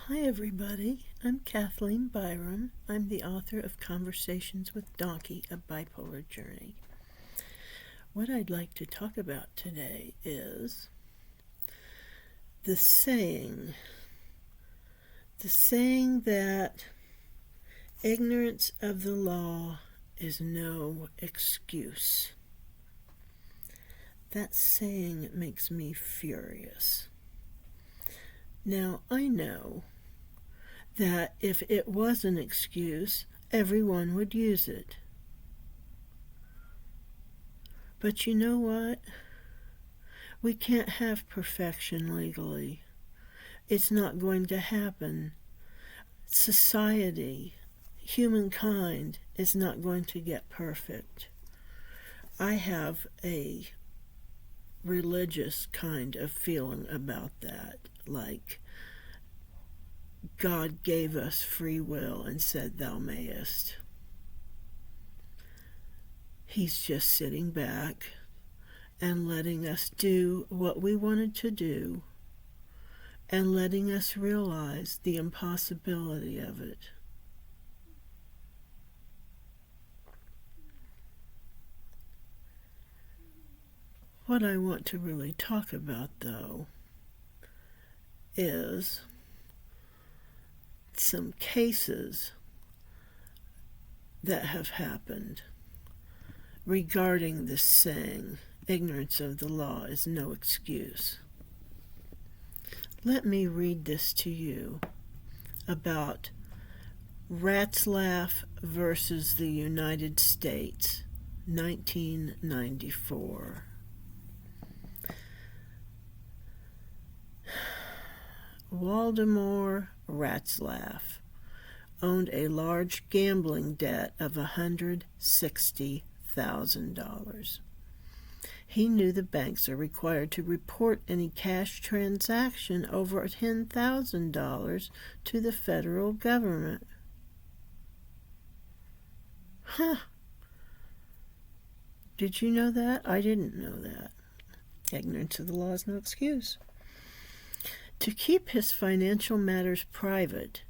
Hi everybody, I'm Kathleen Byram. I'm the author of Conversations with Dawnkey, A Bipolar Journey. What I'd like to talk about today is the saying that ignorance of the law is no excuse. That saying makes me furious. Now, I know that if it was an excuse, everyone would use it. But you know what? We can't have perfection legally. It's not going to happen. Society, humankind, is not going to get perfect. I have a religious kind of feeling about that, like God gave us free will and said, "Thou mayest." He's just sitting back and letting us do what we wanted to do and letting us realize the impossibility of it. What I want to really talk about, though, is some cases that have happened regarding this saying, ignorance of the law is no excuse. Let me read this to you about Ratzlaff versus the United States, 1994. Waldemar Ratzlaff owned a large gambling debt of $160,000. He knew the banks are required to report any cash transaction over $10,000 to the federal government. Did you know that? I didn't know that. Ignorance of the law is no excuse. To keep his financial matters private,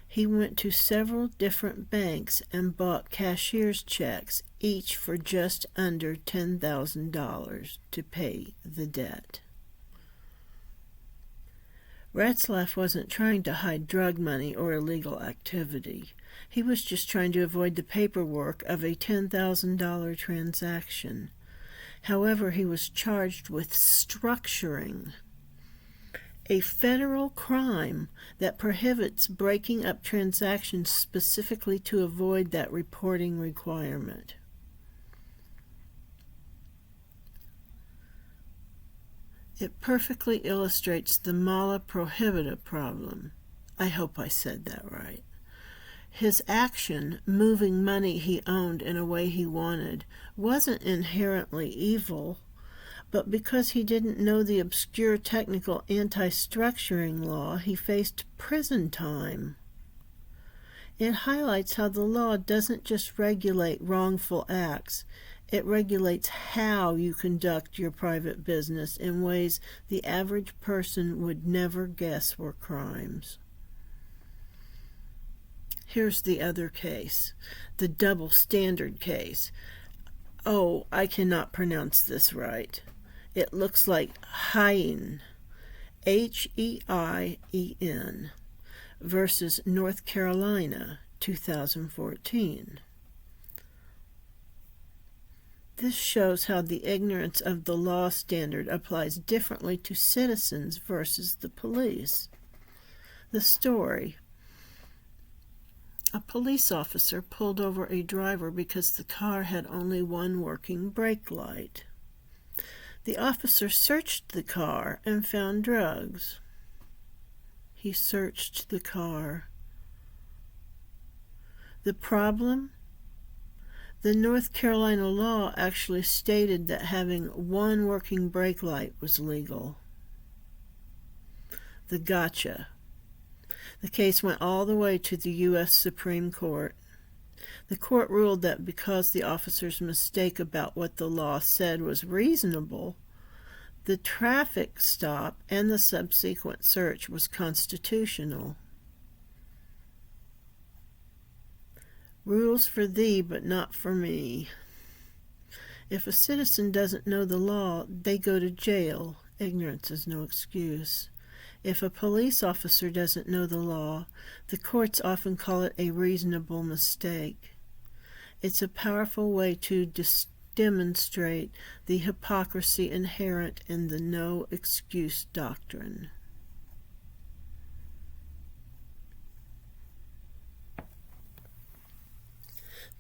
he went to several different banks and bought cashier's checks, each for just under $10,000 to pay the debt. Ratzlaff wasn't trying to hide drug money or illegal activity. He was just trying to avoid the paperwork of a $10,000 transaction. However, he was charged with structuring, a federal crime that prohibits breaking up transactions specifically to avoid that reporting requirement. It perfectly illustrates the mala prohibita problem. I hope I said that right. His action, moving money he owned in a way he wanted, wasn't inherently evil, but because he didn't know the obscure technical anti-structuring law, he faced prison time. It highlights how the law doesn't just regulate wrongful acts, it regulates how you conduct your private business in ways the average person would never guess were crimes. Here's the other case, the double standard case. Oh, I cannot pronounce this right. It looks like Heien, Heien, versus North Carolina, 2014. This shows how the ignorance of the law standard applies differently to citizens versus the police. The story: a police officer pulled over a driver because the car had only one working brake light. The officer searched the car and found drugs. He searched the car. The problem? The North Carolina law actually stated that having one working brake light was legal. The gotcha. The case went all the way to the U.S. Supreme Court. The court ruled that because the officer's mistake about what the law said was reasonable, the traffic stop and the subsequent search was constitutional. Rules for thee, but not for me. If a citizen doesn't know the law, they go to jail. Ignorance is no excuse. If a police officer doesn't know the law, the courts often call it a reasonable mistake. It's a powerful way to demonstrate the hypocrisy inherent in the no excuse doctrine.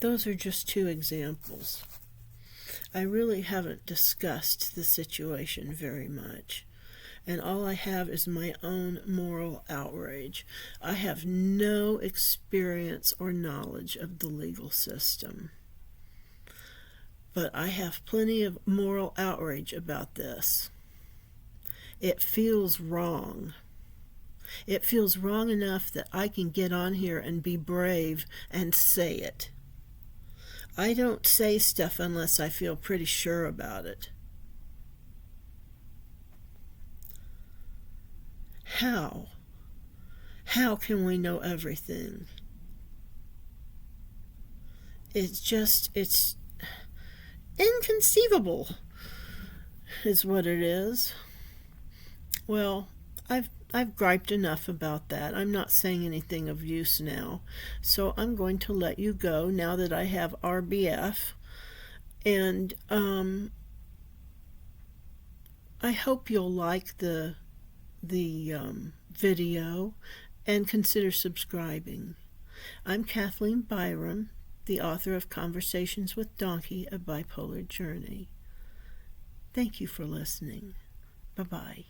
Those are just two examples. I really haven't discussed the situation very much, and all I have is my own moral outrage. I have no experience or knowledge of the legal system, but I have plenty of moral outrage about this. It feels wrong. It feels wrong enough that I can get on here and be brave and say it. I don't say stuff unless I feel pretty sure about it. How? How can we know everything? It's inconceivable, is what it is. Well, I've griped enough about that. I'm not saying anything of use now, so I'm going to let you go now that I have RBF, and I hope you'll like the video and consider subscribing. I'm Kathleen Byram, the author of Conversations with Dawnkey, A Bipolar Journey. Thank you for listening. Bye-bye.